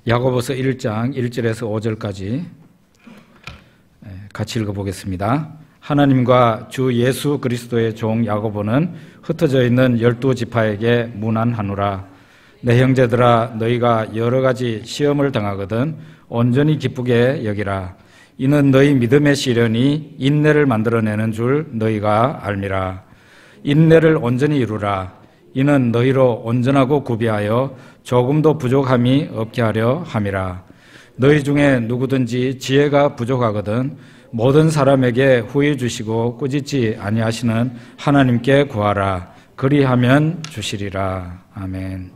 야고보서 1장 1절에서 5절까지 같이 읽어보겠습니다. 하나님과 주 예수 그리스도의 종 야고보는 흩어져 있는 12지파에게 문안하노라. 내 형제들아, 너희가 여러 가지 시험을 당하거든 온전히 기쁘게 여기라. 이는 너희 믿음의 시련이 인내를 만들어내는 줄 너희가 알미라. 인내를 온전히 이루라. 이는 너희로 온전하고 구비하여 조금도 부족함이 없게 하려 함이라. 너희 중에 누구든지 지혜가 부족하거든 모든 사람에게 후히 주시고 꾸짖지 아니하시는 하나님께 구하라. 그리하면 주시리라. 아멘.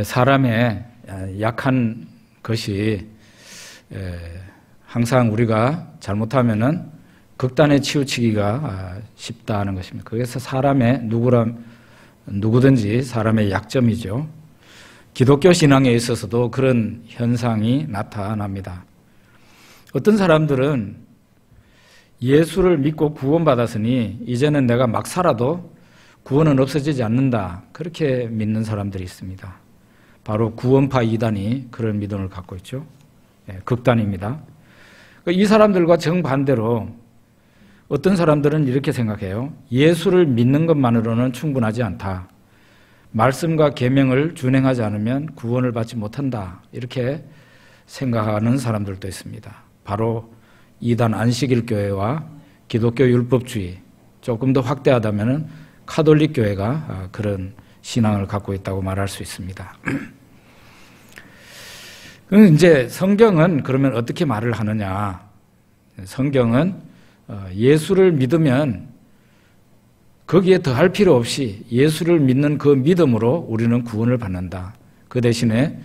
사람의 약한 것이 항상 우리가 잘못하면은 극단에 치우치기가 쉽다는 것입니다. 그래서 누구든지 사람의 약점이죠. 기독교 신앙에 있어서도 그런 현상이 나타납니다. 어떤 사람들은 예수를 믿고 구원받았으니 이제는 내가 막 살아도 구원은 없어지지 않는다, 그렇게 믿는 사람들이 있습니다. 바로 구원파 이단이 그런 믿음을 갖고 있죠. 극단입니다. 이 사람들과 정반대로 어떤 사람들은 이렇게 생각해요. 예수를 믿는 것만으로는 충분하지 않다. 말씀과 계명을 준행하지 않으면 구원을 받지 못한다, 이렇게 생각하는 사람들도 있습니다. 바로 이단 안식일 교회와 기독교 율법주의, 조금 더 확대하다면 카톨릭 교회가 그런 신앙을 갖고 있다고 말할 수 있습니다. 이제 성경은 그러면 어떻게 말을 하느냐? 성경은 예수를 믿으면 거기에 더할 필요 없이 예수를 믿는 그 믿음으로 우리는 구원을 받는다. 그 대신에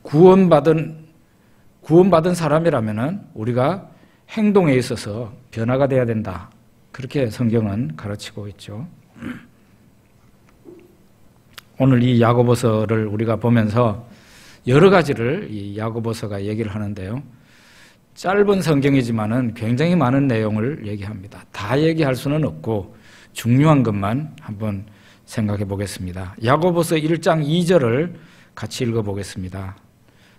구원받은 사람이라면은 우리가 행동에 있어서 변화가 돼야 된다. 그렇게 성경은 가르치고 있죠. 오늘 이 야고보서를 우리가 보면서 여러 가지를 이 야고보서가 얘기를 하는데요. 짧은 성경이지만은 굉장히 많은 내용을 얘기합니다. 다 얘기할 수는 없고 중요한 것만 한번 생각해 보겠습니다. 야고보서 1장 2절을 같이 읽어 보겠습니다.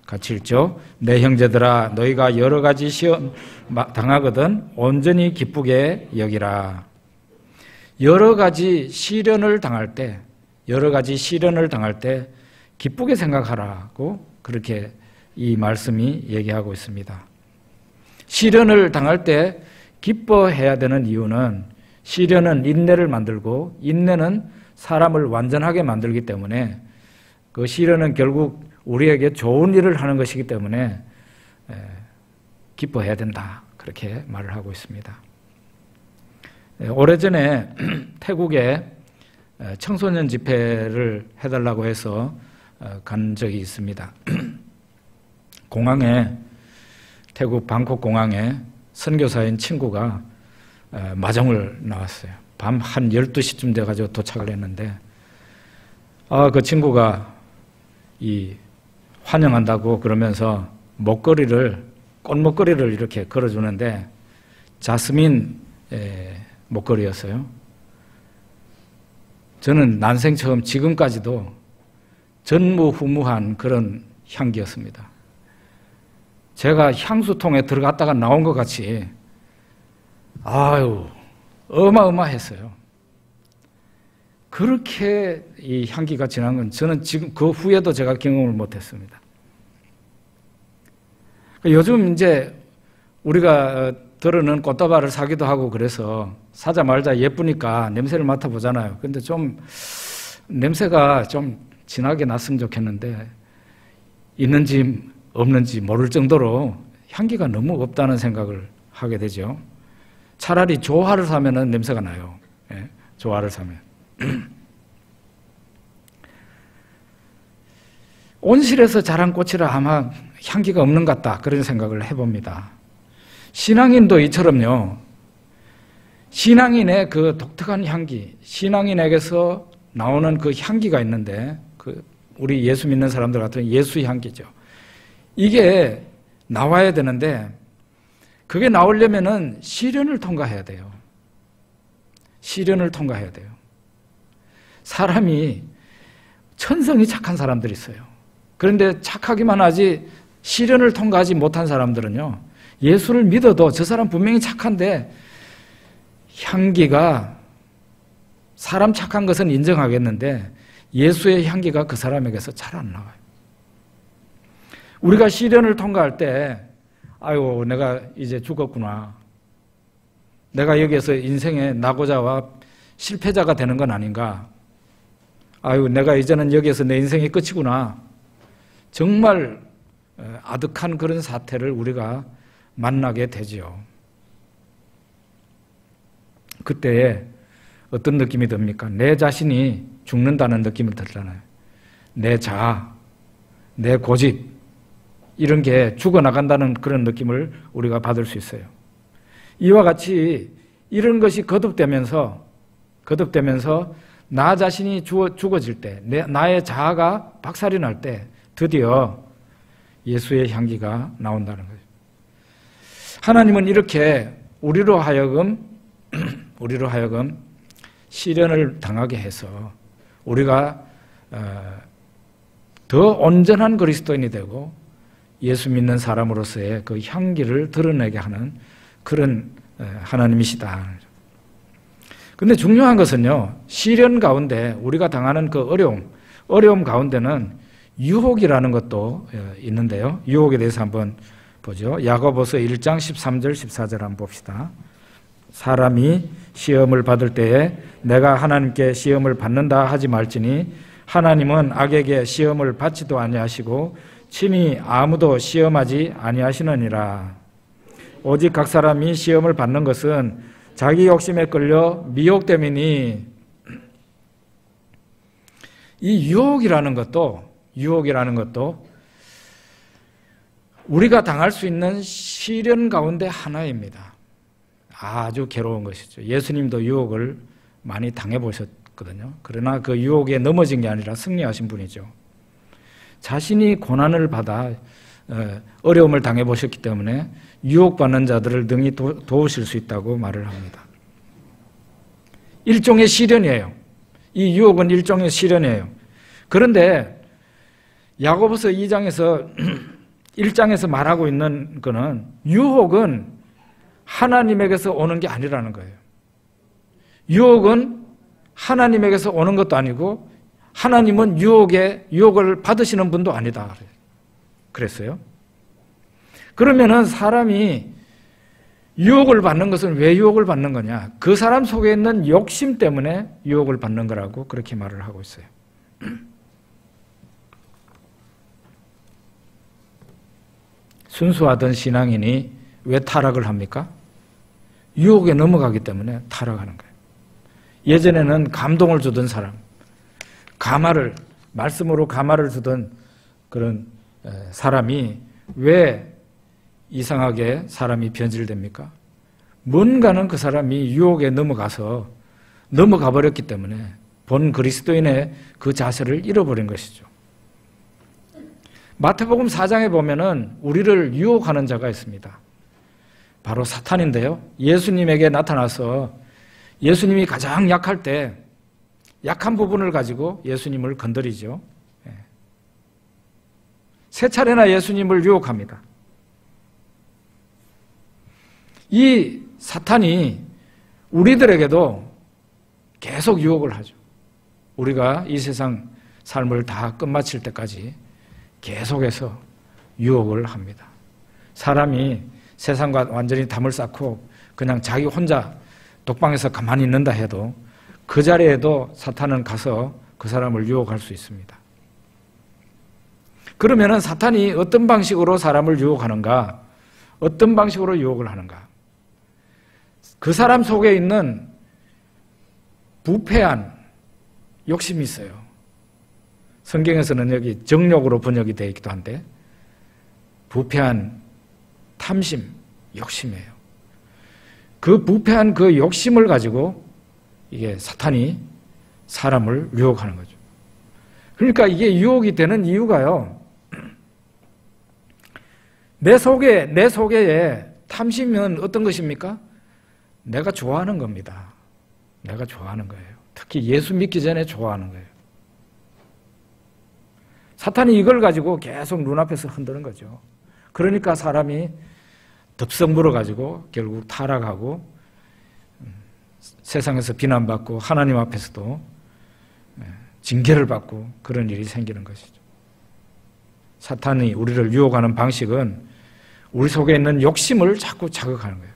같이 읽죠. 내 형제들아, 너희가 여러 가지 시험 당하거든 온전히 기쁘게 여기라. 여러 가지 시련을 당할 때 기쁘게 생각하라고 그렇게 이 말씀이 얘기하고 있습니다. 시련을 당할 때 기뻐해야 되는 이유는 시련은 인내를 만들고 인내는 사람을 완전하게 만들기 때문에 그 시련은 결국 우리에게 좋은 일을 하는 것이기 때문에 기뻐해야 된다, 그렇게 말을 하고 있습니다. 오래전에 태국에 청소년 집회를 해달라고 해서 간 적이 있습니다. 태국 방콕 공항에 선교사인 친구가 마정을 나왔어요. 밤 한 12시쯤 돼가지고 도착을 했는데, 그 친구가 환영한다고 그러면서 꽃목걸이를 이렇게 걸어주는데, 자스민 목걸이였어요. 저는 난생 처음, 지금까지도 전무후무한 그런 향기였습니다. 제가 향수통에 들어갔다가 나온 것 같이 어마어마했어요. 그렇게 이 향기가 진한 건 저는 지금 그 후에도 제가 경험을 못했습니다. 요즘 이제 우리가 들어는 꽃다발을 사기도 하고 그래서 사자마자 예쁘니까 냄새를 맡아보잖아요. 근데 좀 냄새가 좀 진하게 났으면 좋겠는데 있는지 없는지 모를 정도로 향기가 너무 없다는 생각을 하게 되죠. 차라리 조화를 사면은 냄새가 나요. 조화를 사면. 온실에서 자란 꽃이라 아마 향기가 없는 것 같다, 그런 생각을 해봅니다. 신앙인도 이처럼요. 신앙인의 그 독특한 향기, 신앙인에게서 나오는 그 향기가 있는데, 우리 예수 믿는 사람들 같은 예수 향기죠. 이게 나와야 되는데, 그게 나오려면은 시련을 통과해야 돼요. 시련을 통과해야 돼요. 사람이 천성이 착한 사람들이 있어요. 그런데 착하기만 하지 시련을 통과하지 못한 사람들은요, 예수를 믿어도 저 사람 분명히 착한데 향기가, 사람 착한 것은 인정하겠는데 예수의 향기가 그 사람에게서 잘 안 나와요. 우리가 시련을 통과할 때 아유, 내가 이제 죽었구나, 내가 여기에서 인생의 낙오자와 실패자가 되는 건 아닌가, 아유, 내가 이제는 여기에서 내 인생이 끝이구나, 정말 아득한 그런 사태를 우리가 만나게 되지요. 그때에 어떤 느낌이 듭니까? 내 자신이 죽는다는 느낌을 들잖아요. 내 자아, 내 고집, 이런 게 죽어나간다는 그런 느낌을 우리가 받을 수 있어요. 이와 같이 이런 것이 거듭되면서 나 자신이 죽어질 때, 나의 자아가 박살이 날 때 드디어 예수의 향기가 나온다는 거죠. 하나님은 이렇게 우리로 하여금 시련을 당하게 해서 우리가 더 온전한 그리스도인이 되고 예수 믿는 사람으로서의 그 향기를 드러내게 하는 그런 하나님이시다. 그런데 중요한 것은요, 시련 가운데 우리가 당하는 그 어려움 가운데는 유혹이라는 것도 있는데요. 유혹에 대해서 한번 보죠. 야고보서 1장 13절 14절 한번 봅시다. 사람이 시험을 받을 때에 내가 하나님께 시험을 받는다 하지 말지니 하나님은 악에게 시험을 받지도 아니하시고 친히 아무도 시험하지 아니하시느니라. 오직 각 사람이 시험을 받는 것은 자기 욕심에 끌려 미혹됨이니. 이 유혹이라는 것도 우리가 당할 수 있는 시련 가운데 하나입니다. 아주 괴로운 것이죠. 예수님도 유혹을 많이 당해보셨거든요. 그러나 그 유혹에 넘어진 게 아니라 승리하신 분이죠. 자신이 고난을 받아 어려움을 당해보셨기 때문에 유혹받는 자들을 능히 도우실 수 있다고 말을 합니다. 일종의 시련이에요. 이 유혹은 일종의 시련이에요. 그런데 야고보서 2장에서 1장에서 말하고 있는 거는 유혹은 하나님에게서 오는 게 아니라는 거예요. 유혹은 하나님에게서 오는 것도 아니고 하나님은 유혹을 받으시는 분도 아니다 그랬어요. 그러면은 사람이 유혹을 받는 것은 왜 유혹을 받는 거냐? 그 사람 속에 있는 욕심 때문에 유혹을 받는 거라고 그렇게 말을 하고 있어요. 순수하던 신앙인이 왜 타락을 합니까? 유혹에 넘어가기 때문에 타락하는 거예요. 예전에는 감동을 주던 사람, 말씀으로 감화를 주던 그런 사람이 왜 이상하게 사람이 변질됩니까? 뭔가는 그 사람이 유혹에 넘어가 버렸기 때문에 본 그리스도인의 그 자세를 잃어버린 것이죠. 마태복음 4장에 보면은 우리를 유혹하는 자가 있습니다. 바로 사탄인데요. 예수님에게 나타나서 예수님이 가장 약할 때 약한 부분을 가지고 예수님을 건드리죠. 세 차례나 예수님을 유혹합니다. 이 사탄이 우리들에게도 계속 유혹을 하죠. 우리가 이 세상 삶을 다 끝마칠 때까지 계속해서 유혹을 합니다. 사람이 세상과 완전히 담을 쌓고 그냥 자기 혼자 독방에서 가만히 있는다 해도 그 자리에도 사탄은 가서 그 사람을 유혹할 수 있습니다. 그러면은 사탄이 어떤 방식으로 사람을 유혹하는가? 어떤 방식으로 유혹을 하는가? 그 사람 속에 있는 부패한 욕심이 있어요. 성경에서는 여기 정욕으로 번역이 되어 있기도 한데 부패한 탐심, 욕심이에요. 그 부패한 그 욕심을 가지고 이게 사탄이 사람을 유혹하는 거죠. 그러니까 이게 유혹이 되는 이유가요. 내 속에 탐심은 어떤 것입니까? 내가 좋아하는 겁니다. 내가 좋아하는 거예요. 특히 예수 믿기 전에 좋아하는 거예요. 사탄이 이걸 가지고 계속 눈앞에서 흔드는 거죠. 그러니까 사람이 덥석 물어가지고 결국 타락하고 세상에서 비난받고 하나님 앞에서도 징계를 받고 그런 일이 생기는 것이죠. 사탄이 우리를 유혹하는 방식은 우리 속에 있는 욕심을 자꾸 자극하는 거예요.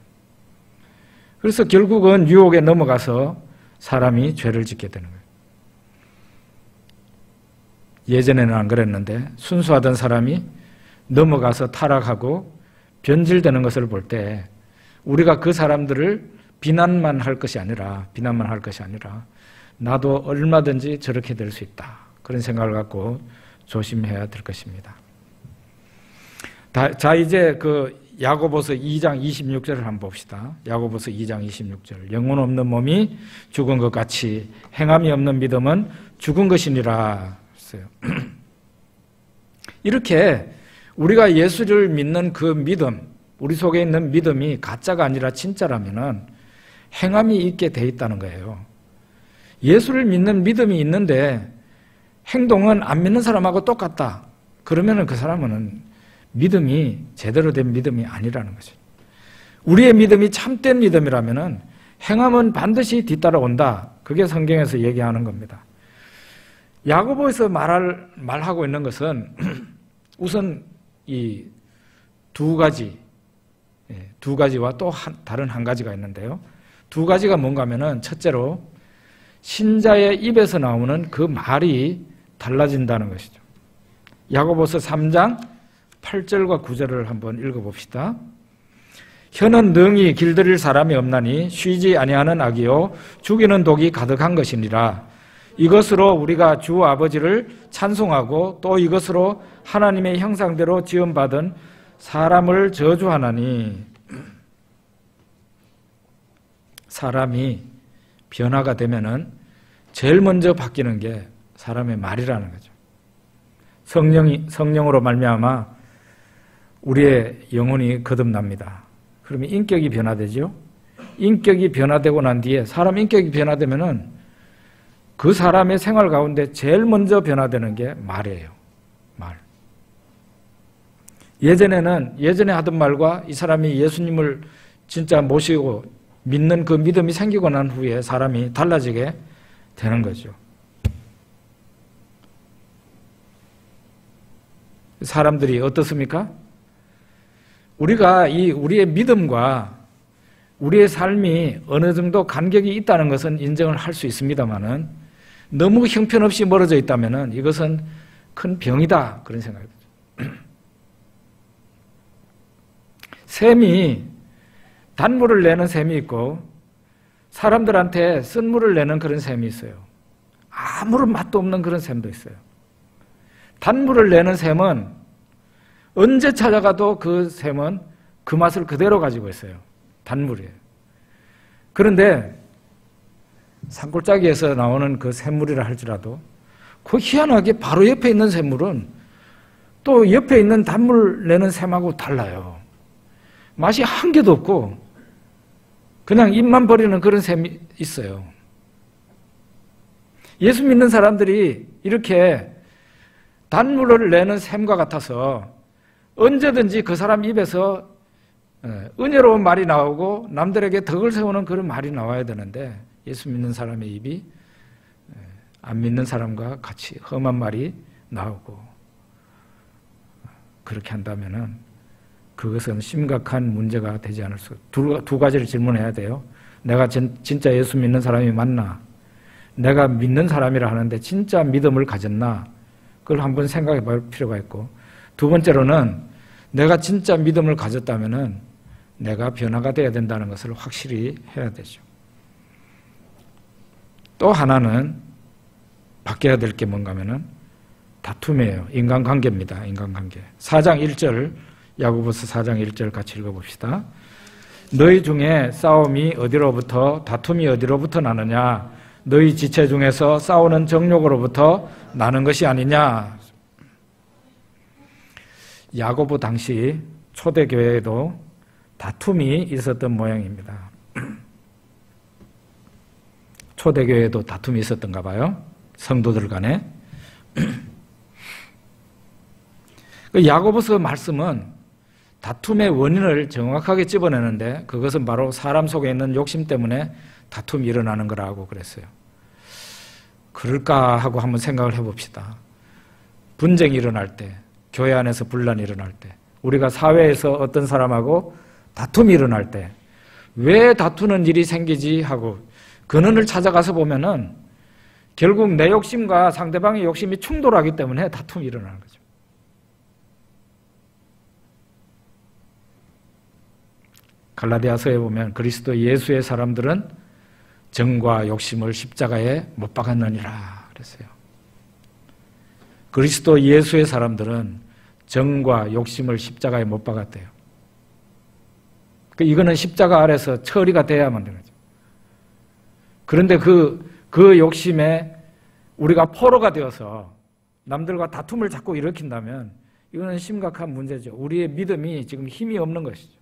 그래서 결국은 유혹에 넘어가서 사람이 죄를 짓게 되는 거예요. 예전에는 안 그랬는데 순수하던 사람이 넘어가서 타락하고 변질되는 것을 볼 때 우리가 그 사람들을 비난만 할 것이 아니라 나도 얼마든지 저렇게 될 수 있다. 그런 생각을 갖고 조심해야 될 것입니다. 자, 이제 그 야고보서 2장 26절을 한번 봅시다. 야고보서 2장 26절. 영혼 없는 몸이 죽은 것 같이 행함이 없는 믿음은 죽은 것이니라 했어요. 이렇게 우리가 예수를 믿는 그 믿음, 우리 속에 있는 믿음이 가짜가 아니라 진짜라면은 행함이 있게 돼 있다는 거예요. 예수를 믿는 믿음이 있는데 행동은 안 믿는 사람하고 똑같다. 그러면은 그 사람은 믿음이 제대로 된 믿음이 아니라는 거죠. 우리의 믿음이 참된 믿음이라면은 행함은 반드시 뒤따라온다. 그게 성경에서 얘기하는 겁니다. 야고보에서 말하고 있는 것은 우선 이 두 가지와 또 다른 한 가지가 있는데요. 두 가지가 뭔가 하면은 첫째로 신자의 입에서 나오는 그 말이 달라진다는 것이죠. 야고보서 3장 8절과 9절을 한번 읽어봅시다. 혀는 능히 길들일 사람이 없나니 쉬지 아니하는 악이요 죽이는 독이 가득한 것이니라. 이것으로 우리가 주 아버지를 찬송하고 또 이것으로 하나님의 형상대로 지음받은 사람을 저주하나니. 사람이 변화가 되면은 제일 먼저 바뀌는 게 사람의 말이라는 거죠. 성령으로 말미암아 우리의 영혼이 거듭납니다. 그러면 인격이 변화되죠. 인격이 변화되고 난 뒤에 사람 인격이 변화되면은 그 사람의 생활 가운데 제일 먼저 변화되는 게 말이에요. 말. 예전에 하던 말과 이 사람이 예수님을 진짜 모시고 믿는 그 믿음이 생기고 난 후에 사람이 달라지게 되는 거죠. 사람들이 어떻습니까? 우리가 우리의 믿음과 우리의 삶이 어느 정도 간격이 있다는 것은 인정을 할 수 있습니다만은 너무 형편없이 멀어져 있다면은 이것은 큰 병이다. 그런 생각이 들죠. 샘이 단물을 내는 샘이 있고 사람들한테 쓴물을 내는 그런 샘이 있어요. 아무런 맛도 없는 그런 샘도 있어요. 단물을 내는 샘은 언제 찾아가도 그 샘은 그 맛을 그대로 가지고 있어요. 단물이에요. 그런데 산골짜기에서 나오는 그 샘물이라 할지라도 그 희한하게 바로 옆에 있는 샘물은 또 옆에 있는 단물 내는 샘하고 달라요. 맛이 한 개도 없고 그냥 입만 버리는 그런 샘이 있어요. 예수 믿는 사람들이 이렇게 단물을 내는 샘과 같아서 언제든지 그 사람 입에서 은혜로운 말이 나오고 남들에게 덕을 세우는 그런 말이 나와야 되는데 예수 믿는 사람의 입이 안 믿는 사람과 같이 험한 말이 나오고 그렇게 한다면은 그것은 심각한 문제가 되지 않을 수. 두 가지를 질문해야 돼요. 내가 진짜 예수 믿는 사람이 맞나? 내가 믿는 사람이라 하는데 진짜 믿음을 가졌나? 그걸 한번 생각해 볼 필요가 있고, 두 번째로는 내가 진짜 믿음을 가졌다면은 내가 변화가 되어야 된다는 것을 확실히 해야 되죠. 또 하나는 바뀌어야 될 게 뭔가 하면은 다툼이에요. 인간관계입니다. 인간관계. 4장 1절, 야고보서 4장 1절 같이 읽어봅시다. 너희 중에 싸움이 어디로부터, 다툼이 어디로부터 나느냐? 너희 지체 중에서 싸우는 정욕으로부터 나는 것이 아니냐? 야고보 당시 초대교회에도 다툼이 있었던 모양입니다. 초대교회에도 다툼이 있었던가 봐요. 성도들 간에. 그 야고보서 말씀은 다툼의 원인을 정확하게 집어내는데 그것은 바로 사람 속에 있는 욕심 때문에 다툼이 일어나는 거라고 그랬어요. 그럴까 하고 한번 생각을 해봅시다. 분쟁이 일어날 때, 교회 안에서 분란이 일어날 때, 우리가 사회에서 어떤 사람하고 다툼이 일어날 때 왜 다투는 일이 생기지 하고 근원을 찾아가서 보면은 결국 내 욕심과 상대방의 욕심이 충돌하기 때문에 다툼이 일어나는 거죠. 갈라디아서에 보면 그리스도 예수의 사람들은 정과 욕심을 십자가에 못 박았느니라 그랬어요. 그리스도 예수의 사람들은 정과 욕심을 십자가에 못 박았대요. 이거는 십자가 아래서 처리가 돼야만 되는 거죠. 그런데 그 욕심에 우리가 포로가 되어서 남들과 다툼을 자꾸 일으킨다면 이거는 심각한 문제죠. 우리의 믿음이 지금 힘이 없는 것이죠.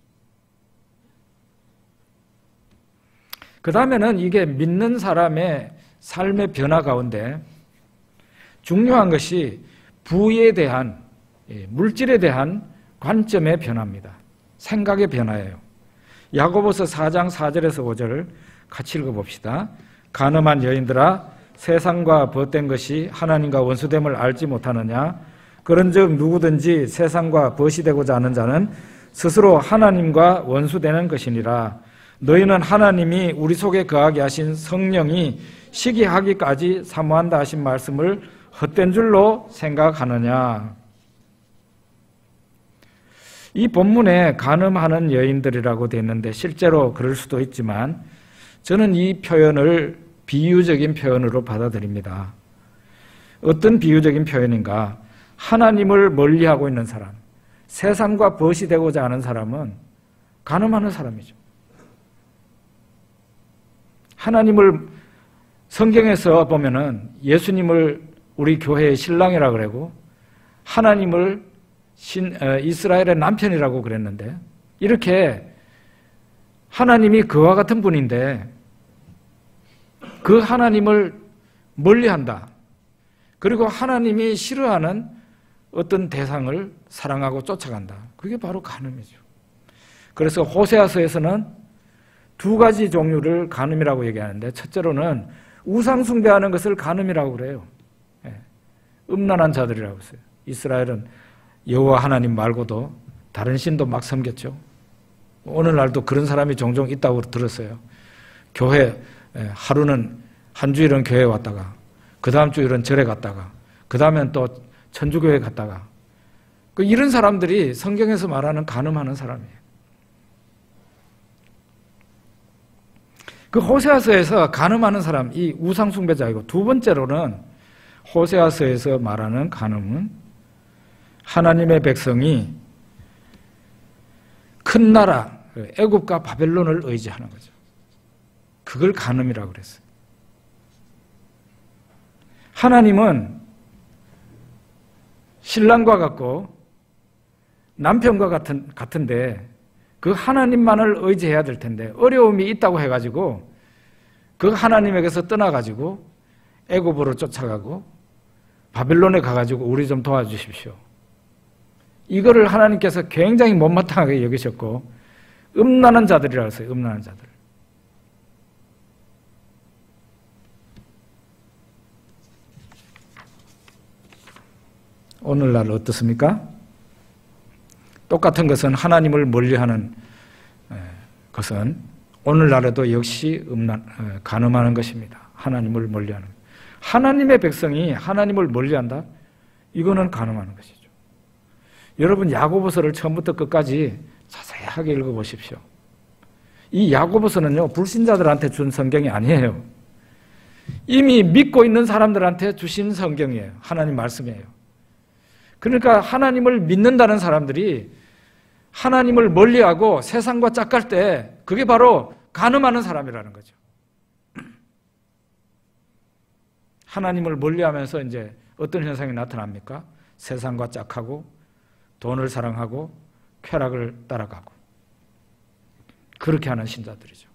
그 다음에는 이게 믿는 사람의 삶의 변화 가운데 중요한 것이 부에 대한, 물질에 대한 관점의 변화입니다. 생각의 변화예요. 야고보서 4장 4절에서 5절 같이 읽어봅시다. 간음한 여인들아 세상과 벗된 것이 하나님과 원수됨을 알지 못하느냐? 그런즉 누구든지 세상과 벗이 되고자 하는 자는 스스로 하나님과 원수되는 것이니라. 너희는 하나님이 우리 속에 거하게 하신 성령이 시기하기까지 사모한다 하신 말씀을 헛된 줄로 생각하느냐? 이 본문에 간음하는 여인들이라고 되어 있는데 실제로 그럴 수도 있지만 저는 이 표현을 비유적인 표현으로 받아들입니다. 어떤 비유적인 표현인가? 하나님을 멀리하고 있는 사람, 세상과 벗이 되고자 하는 사람은 간음하는 사람이죠. 하나님을 성경에서 보면은 예수님을 우리 교회의 신랑이라고 그러고 하나님을 이스라엘의 남편이라고 그랬는데 이렇게 하나님이 그와 같은 분인데 그 하나님을 멀리한다. 그리고 하나님이 싫어하는 어떤 대상을 사랑하고 쫓아간다. 그게 바로 간음이죠. 그래서 호세아서에서는 두 가지 종류를 간음이라고 얘기하는데 첫째로는 우상 숭배하는 것을 간음이라고 그래요. 음란한 자들이라고 했어요. 이스라엘은 여호와 하나님 말고도 다른 신도 막 섬겼죠. 오늘날도 그런 사람이 종종 있다고 들었어요. 교회 하루는 한 주일은 교회에 왔다가 그 다음 주일은 절에 갔다가 그 다음엔 또 천주교회 갔다가 이런 사람들이 성경에서 말하는 간음하는 사람이에요. 그 호세아서에서 간음하는 사람, 이 우상 숭배자이고 두 번째로는 호세아서에서 말하는 간음은 하나님의 백성이 큰 나라 애굽과 바벨론을 의지하는 거죠. 그걸 간음이라고 그랬어요. 하나님은 신랑과 같고 남편과 같은데 그 하나님만을 의지해야 될 텐데 어려움이 있다고 해가지고 그 하나님에게서 떠나가지고 애굽으로 쫓아가고 바벨론에 가가지고 우리 좀 도와주십시오. 이거를 하나님께서 굉장히 못마땅하게 여기셨고 음란한 자들이라고 했어요. 음란한 자들. 오늘날 어떻습니까? 똑같은 것은 하나님을 멀리하는 것은 오늘날에도 역시 간음하는 것입니다. 하나님을 멀리하는 것. 하나님의 백성이 하나님을 멀리한다? 이거는 간음하는 것이죠. 여러분 야고보서를 처음부터 끝까지 자세하게 읽어보십시오. 이 야고보서는요 불신자들한테 준 성경이 아니에요. 이미 믿고 있는 사람들한테 주신 성경이에요. 하나님 말씀이에요. 그러니까 하나님을 믿는다는 사람들이 하나님을 멀리하고 세상과 짝갈 때 그게 바로 간음하는 사람이라는 거죠. 하나님을 멀리하면서 이제 어떤 현상이 나타납니까? 세상과 짝하고 돈을 사랑하고 쾌락을 따라가고 그렇게 하는 신자들이죠.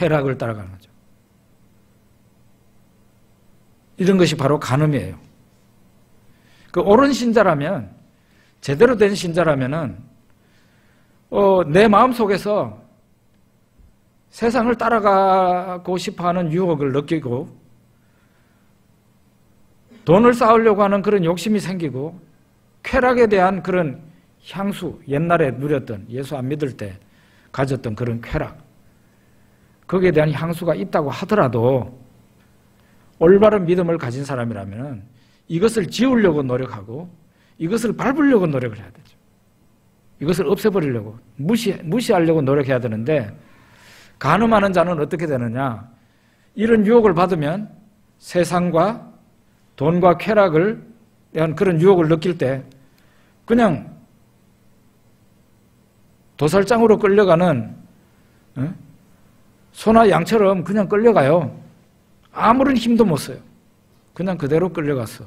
쾌락을 따라가는 거죠. 이런 것이 바로 간음이에요. 그 옳은 신자라면, 제대로 된 신자라면은 내 마음속에서 세상을 따라가고 싶어하는 유혹을 느끼고 돈을 쌓으려고 하는 그런 욕심이 생기고 쾌락에 대한 그런 향수, 옛날에 누렸던, 예수 안 믿을 때 가졌던 그런 쾌락, 거기에 대한 향수가 있다고 하더라도 올바른 믿음을 가진 사람이라면 이것을 지우려고 노력하고 이것을 밟으려고 노력을 해야 되죠. 이것을 없애버리려고, 무시하려고 노력해야 되는데, 간음하는 자는 어떻게 되느냐? 이런 유혹을 받으면 세상과 돈과 쾌락을 대한 그런 유혹을 느낄 때 그냥 도살장으로 끌려가는 소나 양처럼 그냥 끌려가요. 아무런 힘도 못 써요. 그냥 그대로 끌려가서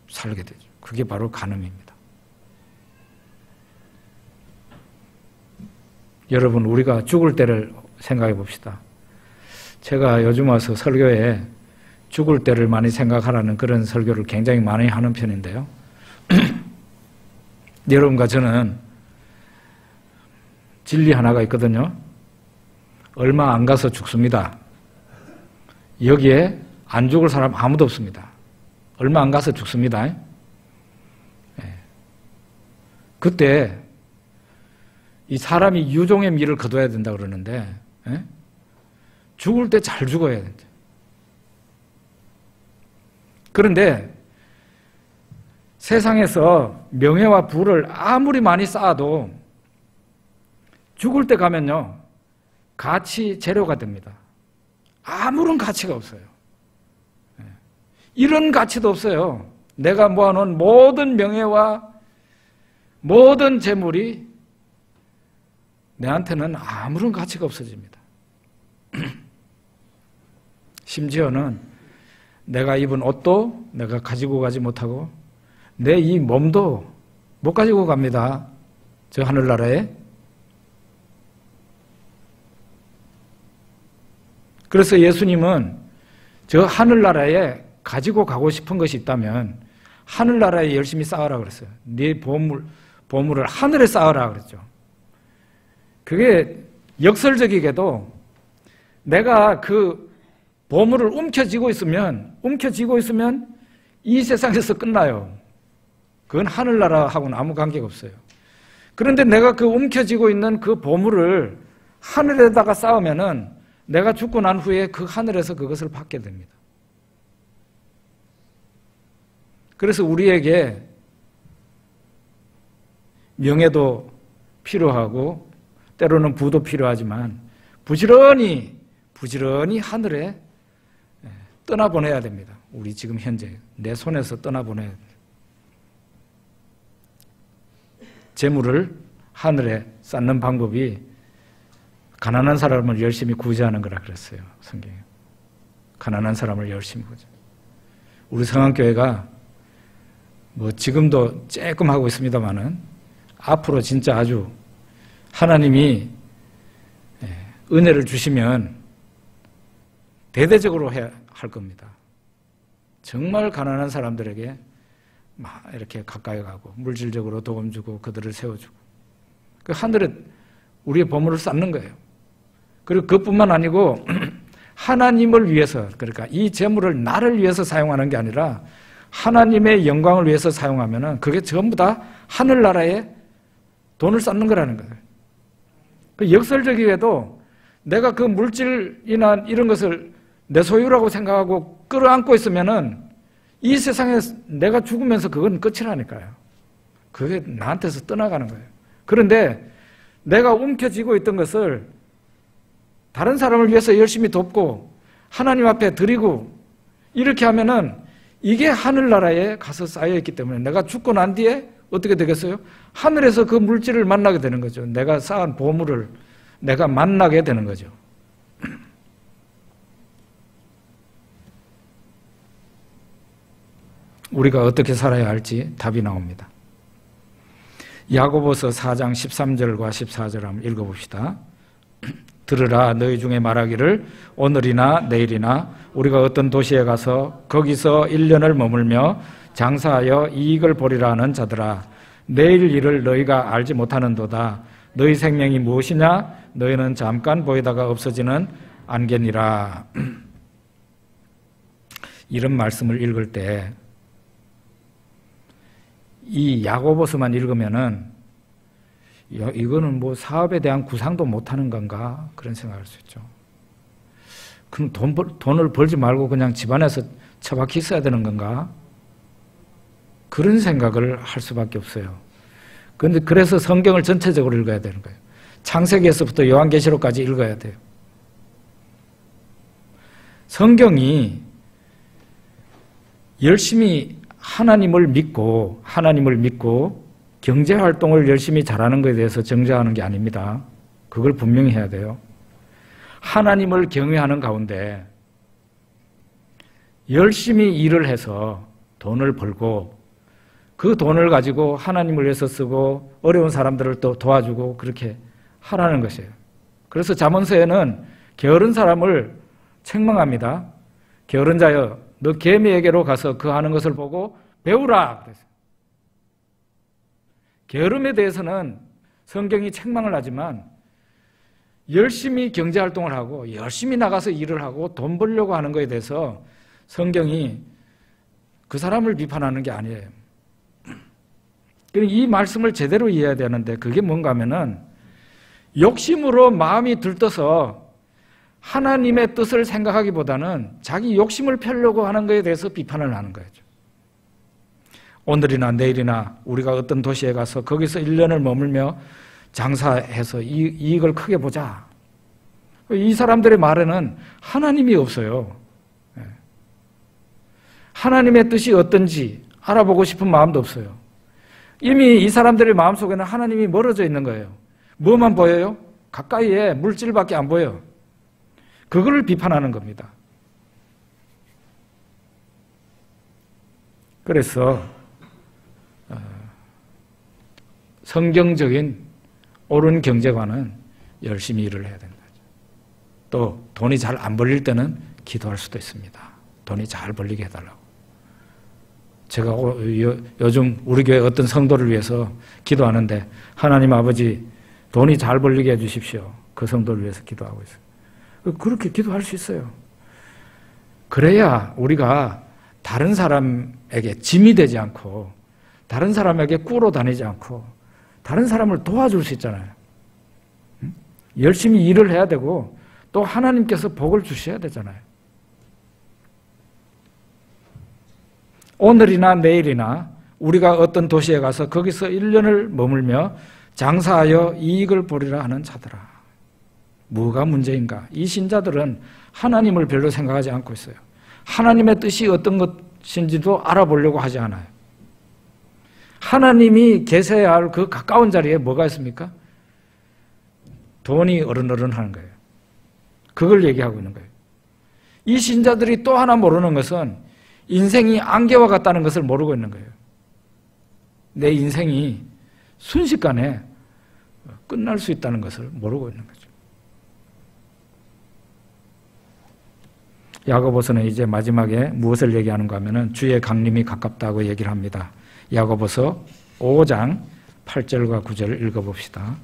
살게 되죠. 그게 바로 간음입니다. 여러분, 우리가 죽을 때를 생각해 봅시다. 제가 요즘 와서 설교에 죽을 때를 많이 생각하라는 그런 설교를 굉장히 많이 하는 편인데요. 여러분과 저는 진리 하나가 있거든요. 얼마 안 가서 죽습니다. 여기에 안 죽을 사람 아무도 없습니다. 얼마 안 가서 죽습니다. 그때 이 사람이 유종의 미를 거둬야 된다 그러는데 죽을 때 잘 죽어야 된다. 그런데 세상에서 명예와 부를 아무리 많이 쌓아도 죽을 때 가면요, 가치 재료가 됩니다. 아무런 가치가 없어요. 이런 가치도 없어요. 내가 모아놓은 모든 명예와 모든 재물이 내한테는 아무런 가치가 없어집니다. 심지어는 내가 입은 옷도 내가 가지고 가지 못하고 내 이 몸도 못 가지고 갑니다. 저 하늘나라에. 그래서 예수님은 저 하늘나라에 가지고 가고 싶은 것이 있다면 하늘나라에 열심히 쌓으라 그랬어요. 네 보물을 하늘에 쌓으라 그랬죠. 그게 역설적이게도 내가 그 보물을 움켜쥐고 있으면 이 세상에서 끝나요. 그건 하늘나라하고는 아무 관계가 없어요. 그런데 내가 그 움켜쥐고 있는 그 보물을 하늘에다가 쌓으면은 내가 죽고 난 후에 그 하늘에서 그것을 받게 됩니다. 그래서 우리에게 명예도 필요하고 때로는 부도 필요하지만 부지런히 하늘에 떠나보내야 됩니다. 우리 지금 현재 내 손에서 떠나보내야 됩니다. 재물을 하늘에 쌓는 방법이 가난한 사람을 열심히 구제하는 거라 그랬어요. 성경에. 가난한 사람을 열심히 구제. 우리 성안교회가 뭐 지금도 조금 하고 있습니다만은 앞으로 진짜 아주 하나님이 은혜를 주시면 대대적으로 해야 할 겁니다. 정말 가난한 사람들에게 막 이렇게 가까이 가고 물질적으로 도움 주고 그들을 세워주고 그 하늘에 우리의 보물을 쌓는 거예요. 그리고 그것뿐만 아니고 하나님을 위해서, 그러니까 이 재물을 나를 위해서 사용하는 게 아니라 하나님의 영광을 위해서 사용하면은 그게 전부 다 하늘나라에 돈을 쌓는 거라는 거예요. 그 역설적이게도 내가 그 물질이나 이런 것을 내 소유라고 생각하고 끌어안고 있으면은 이 세상에 내가 죽으면서 그건 끝이라니까요. 그게 나한테서 떠나가는 거예요. 그런데 내가 움켜쥐고 있던 것을 다른 사람을 위해서 열심히 돕고 하나님 앞에 드리고 이렇게 하면은 이게 하늘나라에 가서 쌓여있기 때문에 내가 죽고 난 뒤에 어떻게 되겠어요? 하늘에서 그 물질을 만나게 되는 거죠. 내가 쌓은 보물을 내가 만나게 되는 거죠. 우리가 어떻게 살아야 할지 답이 나옵니다. 야고보서 4장 13절과 14절 한번 읽어봅시다. 들으라, 너희 중에 말하기를 오늘이나 내일이나 우리가 어떤 도시에 가서 거기서 1년을 머물며 장사하여 이익을 보리라 하는 자들아, 내일 일을 너희가 알지 못하는도다. 너희 생명이 무엇이냐? 너희는 잠깐 보이다가 없어지는 안개니라. 이런 말씀을 읽을 때 이 야고보서만 읽으면은 이거는 뭐 사업에 대한 구상도 못하는 건가 그런 생각할 수 있죠. 그럼 돈을 벌지 말고 그냥 집안에서 처박혀 있어야 되는 건가? 그런 생각을 할 수밖에 없어요. 그런데 그래서 성경을 전체적으로 읽어야 되는 거예요. 창세기에서부터 요한계시록까지 읽어야 돼요. 성경이 열심히 하나님을 믿고 경제활동을 열심히 잘하는 것에 대해서 정죄하는 게 아닙니다. 그걸 분명히 해야 돼요. 하나님을 경외하는 가운데 열심히 일을 해서 돈을 벌고 그 돈을 가지고 하나님을 위해서 쓰고 어려운 사람들을 또 도와주고 그렇게 하라는 것이에요. 그래서 잠언서에는 게으른 사람을 책망합니다. 게으른 자여, 너 개미에게로 가서 그 하는 것을 보고 배우라. 그랬어요. 게으름에 대해서는 성경이 책망을 하지만 열심히 경제활동을 하고 열심히 나가서 일을 하고 돈 벌려고 하는 것에 대해서 성경이 그 사람을 비판하는 게 아니에요. 이 말씀을 제대로 이해해야 되는데 그게 뭔가 하면은 욕심으로 마음이 들떠서 하나님의 뜻을 생각하기보다는 자기 욕심을 펴려고 하는 것에 대해서 비판을 하는 거죠. 오늘이나 내일이나 우리가 어떤 도시에 가서 거기서 1년을 머물며 장사해서 이익을 크게 보자. 이 사람들의 말에는 하나님이 없어요. 하나님의 뜻이 어떤지 알아보고 싶은 마음도 없어요. 이미 이 사람들의 마음속에는 하나님이 멀어져 있는 거예요. 뭐만 보여요? 가까이에 물질밖에 안 보여요. 그거를 비판하는 겁니다. 그래서 성경적인 옳은 경제관은 열심히 일을 해야 된다. 또 돈이 잘 안 벌릴 때는 기도할 수도 있습니다. 돈이 잘 벌리게 해달라고. 제가 요즘 우리 교회 어떤 성도를 위해서 기도하는데 하나님 아버지 돈이 잘 벌리게 해주십시오. 그 성도를 위해서 기도하고 있어요. 그렇게 기도할 수 있어요. 그래야 우리가 다른 사람에게 짐이 되지 않고 다른 사람에게 꾸러 다니지 않고 다른 사람을 도와줄 수 있잖아요. 열심히 일을 해야 되고 또 하나님께서 복을 주셔야 되잖아요. 오늘이나 내일이나 우리가 어떤 도시에 가서 거기서 1년을 머물며 장사하여 이익을 보리라 하는 자들아. 뭐가 문제인가? 이 신자들은 하나님을 별로 생각하지 않고 있어요. 하나님의 뜻이 어떤 것인지도 알아보려고 하지 않아요. 하나님이 계셔야 할 그 가까운 자리에 뭐가 있습니까? 돈이 어른어른 하는 거예요. 그걸 얘기하고 있는 거예요. 이 신자들이 또 하나 모르는 것은 인생이 안개와 같다는 것을 모르고 있는 거예요. 내 인생이 순식간에 끝날 수 있다는 것을 모르고 있는 거죠. 야고보서는 이제 마지막에 무엇을 얘기하는가 하면은 주의 강림이 가깝다고 얘기를 합니다. 야고보서 5장 8절과 9절을 읽어봅시다.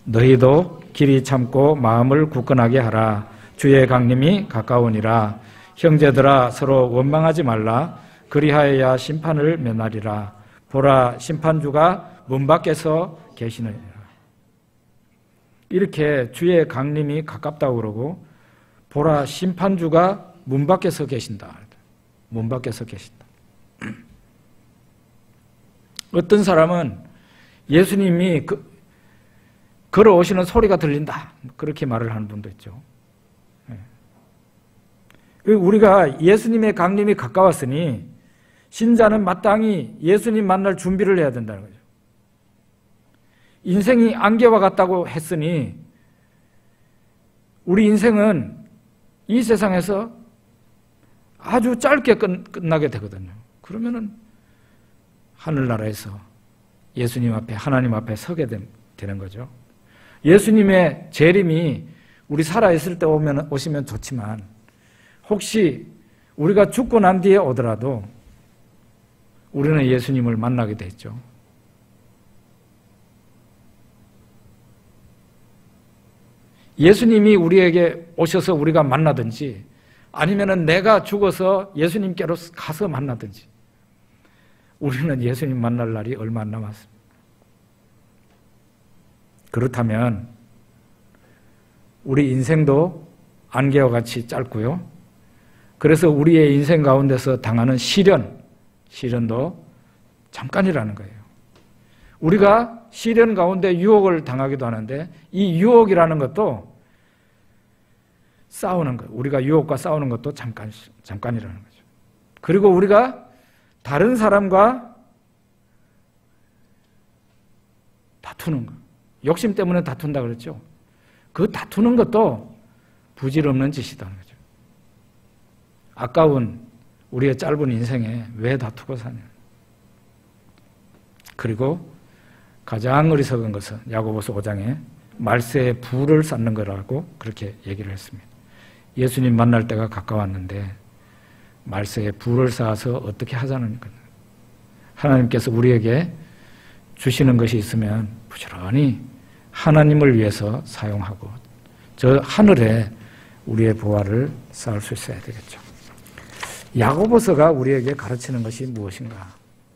너희도 길이 참고 마음을 굳건하게 하라. 주의 강림이 가까우니라. 형제들아 서로 원망하지 말라. 그리하여야 심판을 면하리라. 보라 심판주가 문 밖에서 계시느니라. 이렇게 주의 강림이 가깝다고 그러고 보라 심판주가 문 밖에서 계신다. 문 밖에서 계신다. 어떤 사람은 예수님이 걸어오시는 소리가 들린다. 그렇게 말을 하는 분도 있죠. 우리가 예수님의 강림이 가까웠으니 신자는 마땅히 예수님 만날 준비를 해야 된다는 거죠. 인생이 안개와 같다고 했으니 우리 인생은 이 세상에서 아주 짧게 끝나게 되거든요. 그러면은 하늘나라에서 예수님 앞에, 하나님 앞에 서게 되는 거죠. 예수님의 재림이 우리 살아있을 때 오시면 좋지만 혹시 우리가 죽고 난 뒤에 오더라도 우리는 예수님을 만나게 됐죠. 예수님이 우리에게 오셔서 우리가 만나든지 아니면 내가 죽어서 예수님께로 가서 만나든지 우리는 예수님 만날 날이 얼마 안 남았습니다. 그렇다면 우리 인생도 안개와 같이 짧고요. 그래서 우리의 인생 가운데서 당하는 시련도 잠깐이라는 거예요. 우리가 시련 가운데 유혹을 당하기도 하는데 이 유혹이라는 것도 싸우는 것, 우리가 유혹과 싸우는 것도 잠깐이라는 거죠. 그리고 우리가 다른 사람과 다투는 것, 욕심 때문에 다툰다 그랬죠. 그 다투는 것도 부질없는 짓이라는 거죠. 아까운 우리의 짧은 인생에 왜 다투고 사냐. 그리고 가장 어리석은 것은 야고보서 5장에 말세에 불을 쌓는 거라고 그렇게 얘기를 했습니다. 예수님 만날 때가 가까웠는데 말세에 불을 쌓아서 어떻게 하자는 거예요. 하나님께서 우리에게 주시는 것이 있으면 부지런히 하나님을 위해서 사용하고 저 하늘에 우리의 보화를 쌓을 수 있어야 되겠죠. 야고보서가 우리에게 가르치는 것이 무엇인가?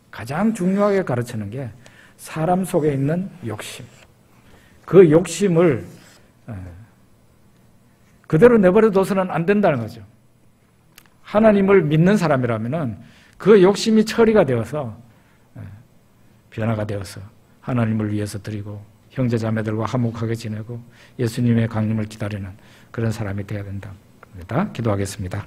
가장 중요하게 가르치는 게 사람 속에 있는 욕심. 그 욕심을 그대로 내버려둬서는 안 된다는 거죠. 하나님을 믿는 사람이라면 그 욕심이 처리가 되어서 변화가 되어서 하나님을 위해서 드리고 형제 자매들과 화목하게 지내고 예수님의 강림을 기다리는 그런 사람이 되어야 된다. 기도하겠습니다.